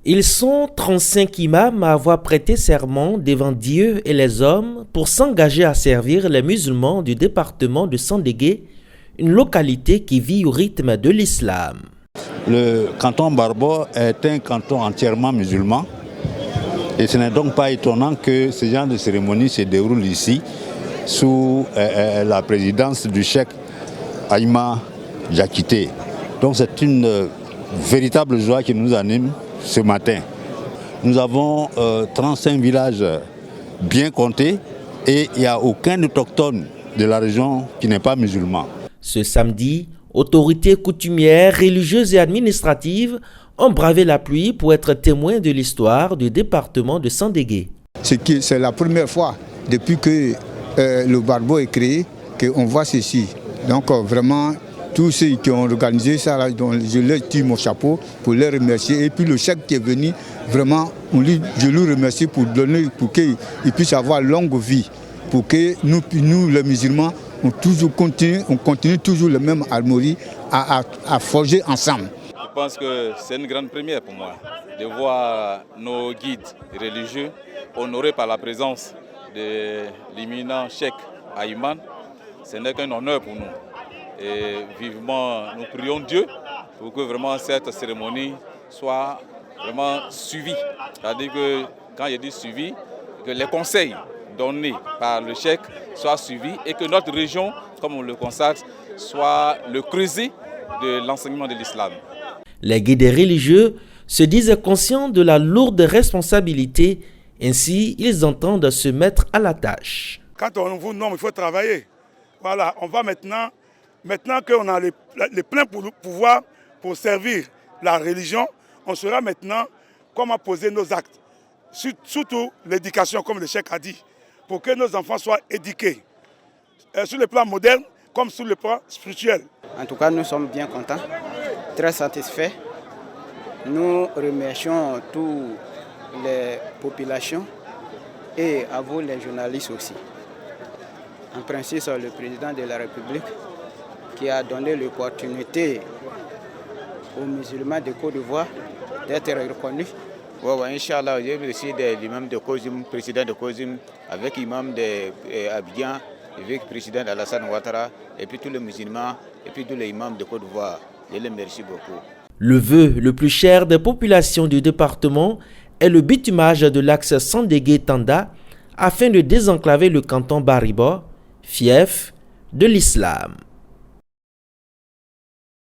Ils sont 35 imams à avoir prêté serment devant Dieu et les hommes pour s'engager à servir les musulmans du département de Sandégué, une localité qui vit au rythme de l'islam. Le canton Barbo est un canton entièrement musulman et ce n'est donc pas étonnant que ce genre de cérémonie se déroule ici sous la présidence du cheikh Aïma Diakité. Donc c'est une véritable joie qui nous anime ce matin. Nous avons 35 villages bien comptés et il n'y a aucun autochtone de la région qui n'est pas musulman. Ce samedi, autorités coutumières, religieuses et administratives ont bravé la pluie pour être témoins de l'histoire du département de Sandégué. C'est la première fois depuis que le Barbo est créé qu'on voit ceci. Donc vraiment, tous ceux qui ont organisé ça, je leur tire mon chapeau pour les remercier. Et puis le cheikh qui est venu, vraiment, je lui remercie pour qu'il puisse avoir longue vie. Pour que nous les musulmans, on continue toujours la même harmonie à forger ensemble. Je pense que c'est une grande première pour moi de voir nos guides religieux honorés par la présence de l'éminent cheikh Aïman. Ce n'est qu'un honneur pour nous. Et vivement, nous prions Dieu pour que vraiment cette cérémonie soit vraiment suivie. C'est-à-dire que quand je dis suivie, que les conseils donnés par le cheikh soient suivis et que notre région, comme on le constate, soit le creuset de l'enseignement de l'islam. Les guides religieux se disent conscients de la lourde responsabilité, ainsi ils entendent se mettre à la tâche. Quand on vous nomme, il faut travailler. Voilà, on va maintenant qu'on a les pleins pouvoirs pour servir la religion, on saura maintenant comment poser nos actes. Surtout l'éducation, comme le cheikh a dit, pour que nos enfants soient éduqués, sur le plan moderne comme sur le plan spirituel. En tout cas, nous sommes bien contents, très satisfaits. Nous remercions toutes les populations et à vous les journalistes aussi. En principe, c'est le président de la République qui a donné l'opportunité aux musulmans de Côte d'Ivoire d'être reconnus. Inch'Allah, j'ai reçu l'imam de Kozim, président de Kozim, avec l'imam d'Abidjan, avec le président Alassane Ouattara, et puis tous les musulmans, et puis tous les imams de Côte d'Ivoire. Je les remercie beaucoup. Le vœu le plus cher des populations du département est le bitumage de l'axe Sandégué-Tanda afin de désenclaver le canton Bariba, fief de l'islam.